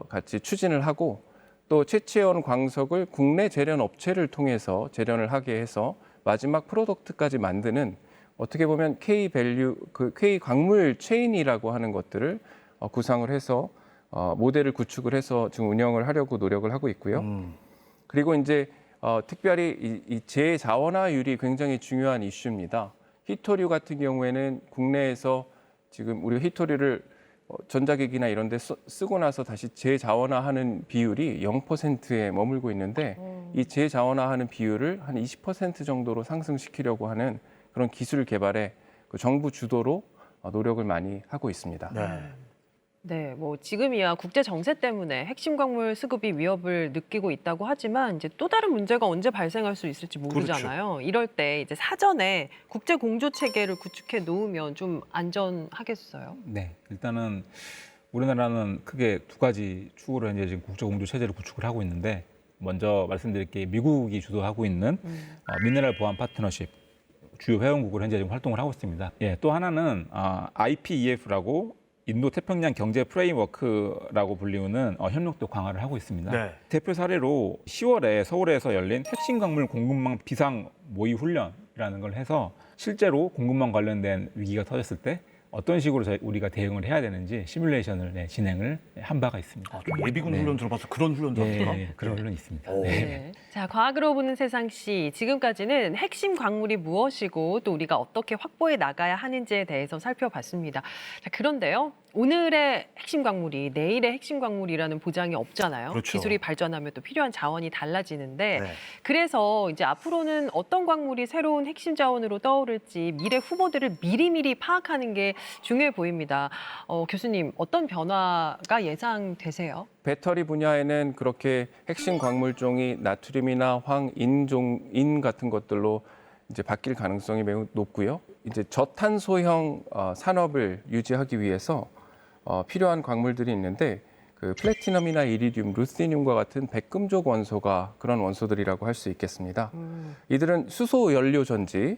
같이 추진을 하고 또 채취해온 광석을 국내 재련 업체를 통해서 재련을 하게 해서 마지막 프로덕트까지 만드는 어떻게 보면 K-밸류, 그 K-광물 체인이라이 하는 것들을 구상을 해서 모델을 구축을 해서 지금 운영을 하려고 노력을 하고 있고요. 그리고 이제 특별히 이 재자원화율이 굉장히 중요한 이슈입니다. 희토류 같은 경우에는 국내에서 지금 우리가 희토류를 전자기기나 이런 데 쓰고 나서 다시 재자원화하는 비율이 0%에 머물고 있는데 이 재자원화하는 비율을 한 20% 정도로 상승시키려고 하는 그런 기술 개발에 그 정부 주도로 노력을 많이 하고 있습니다. 네, 뭐 지금이야 국제 정세 때문에 핵심 광물 수급이 위협을 느끼고 있다고 하지만 이제 또 다른 문제가 언제 발생할 수 있을지 모르잖아요. 그렇죠. 이럴 때 이제 사전에 국제 공조 체계를 구축해 놓으면 좀 안전하겠어요. 네, 일단은 우리나라는 크게 두 가지 축으로 현재 지금 국제 공조 체제를 구축을 하고 있는데, 먼저 말씀드릴 게 미국이 주도하고 있는 미네랄 보안 파트너십 주요 회원국으로 현재 지금 활동을 하고 있습니다. 예, 또 하나는 IPEF라고 인도 태평양 경제 프레임워크라고 불리우는 협력도 강화를 하고 있습니다. 네. 대표 사례로 10월에 서울에서 열린 핵심 광물 공급망 비상 모의 훈련이라는 걸 해서 실제로 공급망 관련된 위기가 터졌을 때 어떤 식으로 우리가 대응을 해야 되는지 시뮬레이션을 진행을 한 바가 있습니다. 좀 예비군 훈련 들어봐서 그런 훈련도 하구나. 네, 그런 훈련이 있습니다. 네. 자, 과학으로 보는 세상시 지금까지는 핵심 광물이 무엇이고 또 우리가 어떻게 확보해 나가야 하는지에 대해서 살펴봤습니다. 자, 그런데요. 오늘의 핵심 광물이 내일의 핵심 광물이라는 보장이 없잖아요. 그렇죠. 기술이 발전하면 또 필요한 자원이 달라지는데 네. 그래서 이제 앞으로는 어떤 광물이 새로운 핵심 자원으로 떠오를지 미래 후보들을 미리미리 파악하는 게 중요해 보입니다. 교수님, 어떤 변화가 예상되세요? 배터리 분야에는 그렇게 핵심 광물종이 나트륨이나 황, 인 같은 것들로 이제 바뀔 가능성이 매우 높고요. 이제 저탄소형 산업을 유지하기 위해서 필요한 광물들이 있는데 그 플래티넘이나 이리듐, 루테늄과 같은 백금족 원소가 그런 원소들이라고 할 수 있겠습니다. 이들은 수소 연료 전지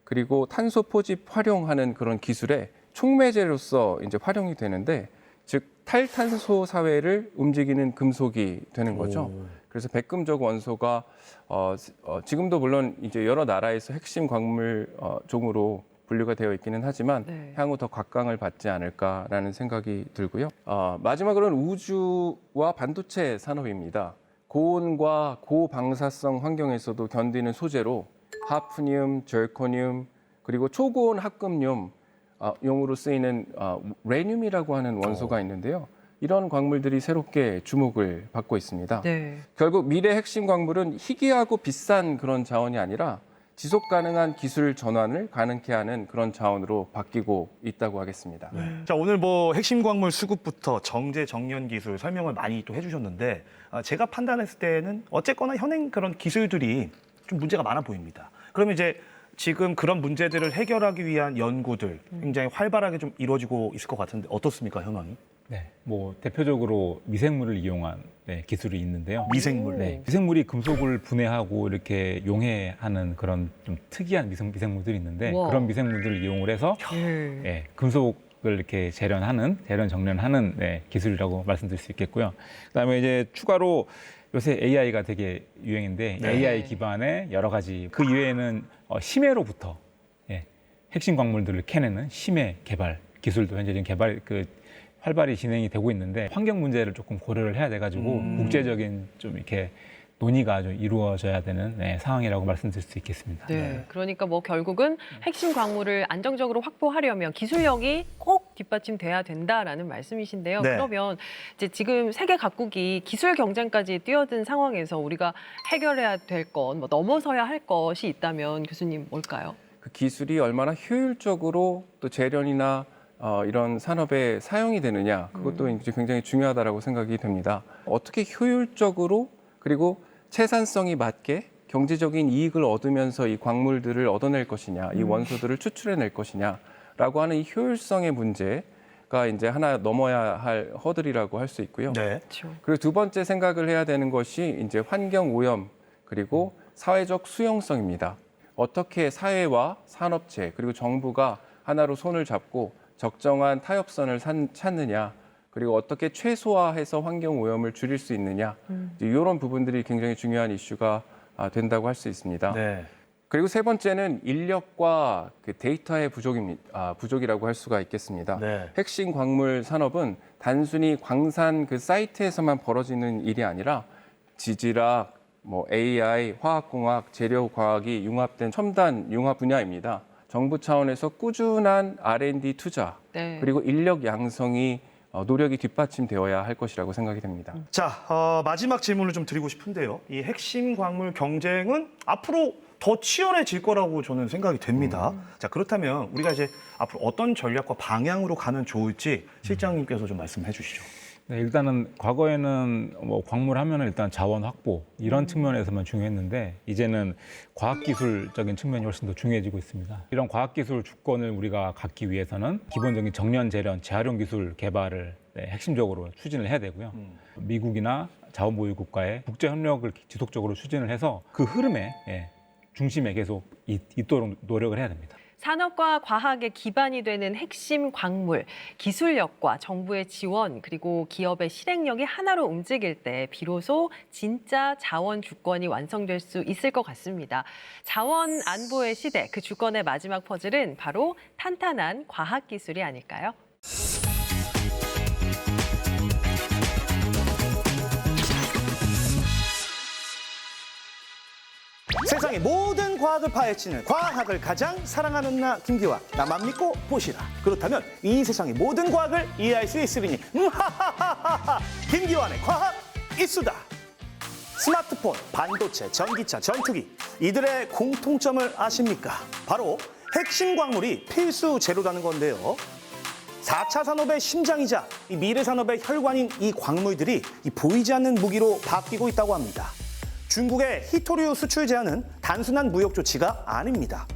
그리고 탄소 포집 활용하는 그런 기술의 촉매제로서 이제 활용이 되는데, 즉 탈탄소 사회를 움직이는 금속이 되는 거죠. 그래서 백금족 원소가 지금도 물론 이제 여러 나라에서 핵심 광물 종으로 분류가 되어 있기는 하지만 네. 향후 더 각광을 받지 않을까라는 생각이 들고요. 마지막으로는 우주와 반도체 산업입니다. 고온과 고방사성 환경에서도 견디는 소재로 하프늄, 절코늄, 그리고 초고온 합금륨 용으로 쓰이는 레늄이라고 하는 원소가 있는데요. 이런 광물들이 새롭게 주목을 받고 있습니다. 네. 결국 미래 핵심 광물은 희귀하고 비싼 그런 자원이 아니라 지속 가능한 기술 전환을 가능케 하는 그런 자원으로 바뀌고 있다고 하겠습니다. 자, 오늘 뭐 핵심 광물 수급부터 정제 정련 기술 설명을 많이 또 해주셨는데 제가 판단했을 때는 어쨌거나 현행 그런 기술들이 좀 문제가 많아 보입니다. 그러면 이제 지금 그런 문제들을 해결하기 위한 연구들 굉장히 활발하게 좀 이루어지고 있을 것 같은데 어떻습니까, 현황이? 네, 뭐 대표적으로 미생물을 이용한 기술이 있는데요. 미생물. 네, 미생물이 금속을 분해하고 이렇게 용해하는 그런 좀 특이한 미생물들이 있는데 우와. 그런 미생물들을 이용을 해서 금속을 이렇게 재련 정련하는 기술이라고 말씀드릴 수 있겠고요. 그다음에 이제 추가로 요새 AI가 되게 유행인데 네. AI 기반의 여러 가지 그 이외에는 심해로부터 핵심 광물들을 캐내는 심해 개발 기술도 현재 지금 활발히 진행이 되고 있는데 환경 문제를 조금 고려를 해야 돼가지고 국제적인 좀 이렇게 논의가 좀 이루어져야 되는 상황이라고 말씀드릴 수 있겠습니다. 네. 그러니까 뭐 결국은 핵심 광물을 안정적으로 확보하려면 기술력이 꼭 뒷받침돼야 된다라는 말씀이신데요. 네. 그러면 이제 지금 세계 각국이 기술 경쟁까지 뛰어든 상황에서 우리가 해결해야 될 건, 뭐 넘어서야 할 것이 있다면 교수님 뭘까요? 그 기술이 얼마나 효율적으로 또 재련이나 이런 산업에 사용이 되느냐, 그것도 이제 굉장히 중요하다라고 생각이 됩니다. 어떻게 효율적으로 그리고 채산성이 맞게 경제적인 이익을 얻으면서 이 광물들을 얻어낼 것이냐, 이 원소들을 추출해낼 것이냐라고 하는 이 효율성의 문제가 이제 하나 넘어야 할 허들이라고 할 수 있고요. 네. 그렇죠. 그리고 두 번째 생각을 해야 되는 것이 이제 환경 오염 그리고 사회적 수용성입니다. 어떻게 사회와 산업체 그리고 정부가 하나로 손을 잡고 적정한 타협선을 찾느냐, 그리고 어떻게 최소화해서 환경 오염을 줄일 수 있느냐, 이런 부분들이 굉장히 중요한 이슈가 된다고 할 수 있습니다. 네. 그리고 세 번째는 인력과 그 데이터의 부족이라고 할 수가 있겠습니다. 네. 핵심 광물 산업은 단순히 광산 그 사이트에서만 벌어지는 일이 아니라 지질학, 뭐 AI, 화학공학, 재료과학이 융합된 첨단 융합 분야입니다. 정부 차원에서 꾸준한 R&D 투자 네. 그리고 인력 양성이 노력이 뒷받침되어야 할 것이라고 생각이 됩니다. 자, 마지막 질문을 좀 드리고 싶은데요. 이 핵심 광물 경쟁은 앞으로 더 치열해질 거라고 저는 생각이 됩니다. 자, 그렇다면 우리가 이제 앞으로 어떤 전략과 방향으로 가면 좋을지 실장님께서 좀 말씀해 주시죠. 네, 일단은 과거에는 뭐 광물 하면은 일단 자원 확보 이런 측면에서만 중요했는데 이제는 과학기술적인 측면이 훨씬 더 중요해지고 있습니다. 이런 과학기술 주권을 우리가 갖기 위해서는 기본적인 정련, 재련, 재활용 기술 개발을 핵심적으로 추진을 해야 되고요. 미국이나 자원보유국과의 국제 협력을 지속적으로 추진을 해서 그 흐름의 중심에 계속 있도록 노력을 해야 됩니다. 산업과 과학의 기반이 되는 핵심 광물, 기술력과 정부의 지원, 그리고 기업의 실행력이 하나로 움직일 때 비로소 진짜 자원 주권이 완성될 수 있을 것 같습니다. 자원 안보의 시대, 그 주권의 마지막 퍼즐은 바로 탄탄한 과학 기술이 아닐까요? 세상의 모든 과학을 파헤치는 과학을 가장 사랑하는 나 김기화, 나만 믿고 보시라. 그렇다면 이 세상의 모든 과학을 이해할 수 있으리니 김기환의 과학 이수다. 스마트폰, 반도체, 전기차, 전투기 이들의 공통점을 아십니까? 바로 핵심 광물이 필수 재료라는 건데요. 4차 산업의 심장이자 이 미래 산업의 혈관인 이 광물들이 이 보이지 않는 무기로 바뀌고 있다고 합니다. 중국의 히토류 수출 제한은 단순한 무역 조치가 아닙니다.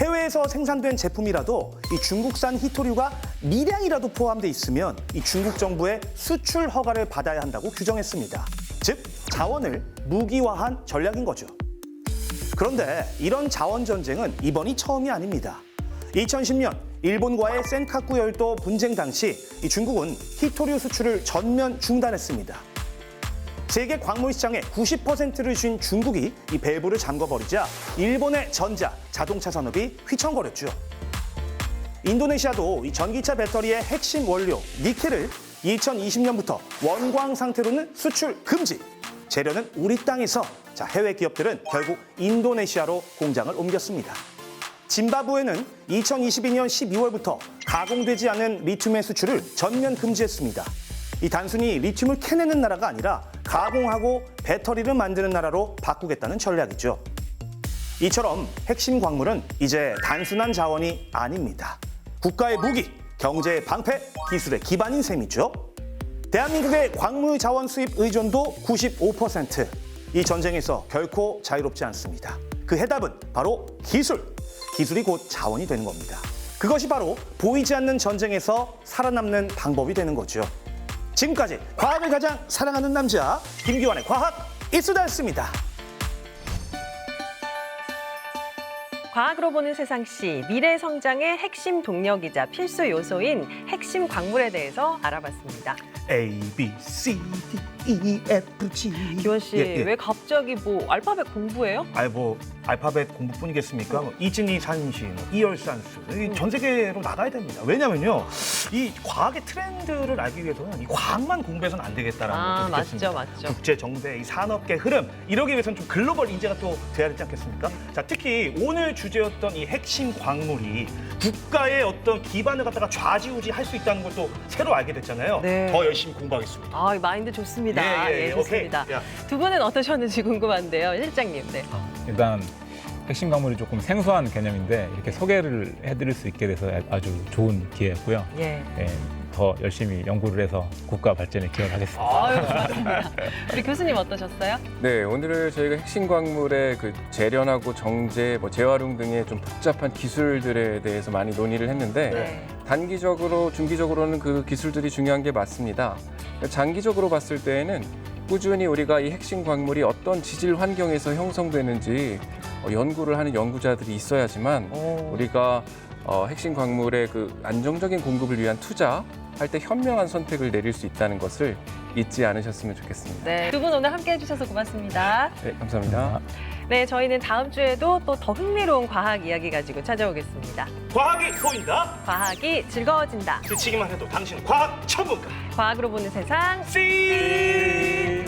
해외에서 생산된 제품이라도 이 중국산 히토류가 미량이라도 포함돼 있으면 이 중국 정부의 수출 허가를 받아야 한다고 규정했습니다. 즉, 자원을 무기화한 전략인 거죠. 그런데 이런 자원 전쟁은 이번이 처음이 아닙니다. 2010년 일본과의 센카쿠 열도 분쟁 당시 이 중국은 히토류 수출을 전면 중단했습니다. 세계 광물 시장의 90%를 쥔 중국이 이 밸브를 잠궈버리자 일본의 전자, 자동차 산업이 휘청거렸죠. 인도네시아도 이 전기차 배터리의 핵심 원료 니켈을 2020년부터 원광 상태로는 수출 금지. 재료는 우리 땅에서. 자, 해외 기업들은 결국 인도네시아로 공장을 옮겼습니다. 짐바브웨는 2022년 12월부터 가공되지 않은 리튬의 수출을 전면 금지했습니다. 이 단순히 리튬을 캐내는 나라가 아니라 가공하고 배터리를 만드는 나라로 바꾸겠다는 전략이죠. 이처럼 핵심 광물은 이제 단순한 자원이 아닙니다. 국가의 무기, 경제의 방패, 기술의 기반인 셈이죠. 대한민국의 광물 자원 수입 의존도 95%. 이 전쟁에서 결코 자유롭지 않습니다. 그 해답은 바로 기술. 기술이 곧 자원이 되는 겁니다. 그것이 바로 보이지 않는 전쟁에서 살아남는 방법이 되는 거죠. 지금까지 과학을 가장 사랑하는 남자 김기환의 과학 이수다였습니다. 과학으로 보는 세상시 미래 성장의 핵심 동력이자 필수 요소인 핵심 광물에 대해서 알아봤습니다. A, B, C, D, E, F, G. 기원 씨, 왜 갑자기 뭐 알파벳 공부해요? 알파벳 공부뿐이겠습니까? 이진이 산시, 이열산수, 전 세계로 나가야 됩니다. 왜냐면요, 이 과학의 트렌드를 알기 위해서는 이 과학만 공부해서는 안 되겠다라는 것을 느꼈습니다. 맞죠. 국제 정세, 이 산업계 흐름 이러기 위해서는 좀 글로벌 인재가 또 돼야 되지 않겠습니까? 자, 특히 오늘 주제였던 이 핵심 광물이 국가의 어떤 기반을 갖다가 좌지우지할 수 있다는 걸 또 새로 알게 됐잖아요. 네. 더 열심히 공부하겠습니다. 이 마인드 좋습니다. 예, 좋습니다. 오케이. 야. 두 분은 어떠셨는지 궁금한데요, 실장님. 네. 일단 핵심 광물이 조금 생소한 개념인데 이렇게 소개를 해드릴 수 있게 돼서 아주 좋은 기회였고요. 예. 더 열심히 연구를 해서 국가 발전에 기여하겠습니다. 고맙습니다. 우리 교수님 어떠셨어요? 네, 오늘은 저희가 핵심 광물의 그 재련하고 정제, 재활용 등의 좀 복잡한 기술들에 대해서 많이 논의를 했는데 네. 단기적으로, 중기적으로는 그 기술들이 중요한 게 맞습니다. 장기적으로 봤을 때에는 꾸준히 우리가 이 핵심 광물이 어떤 지질 환경에서 형성되는지 연구를 하는 연구자들이 있어야지만 우리가 핵심 광물의 그 안정적인 공급을 위한 투자할 때 현명한 선택을 내릴 수 있다는 것을 잊지 않으셨으면 좋겠습니다. 네. 두 분 오늘 함께 해주셔서 고맙습니다. 네, 감사합니다. 네, 저희는 다음 주에도 또 더 흥미로운 과학 이야기 가지고 찾아오겠습니다. 과학이 보인다. 과학이 즐거워진다. 스치기만 해도 당신 과학 전문가. 과학으로 보는 세상. C.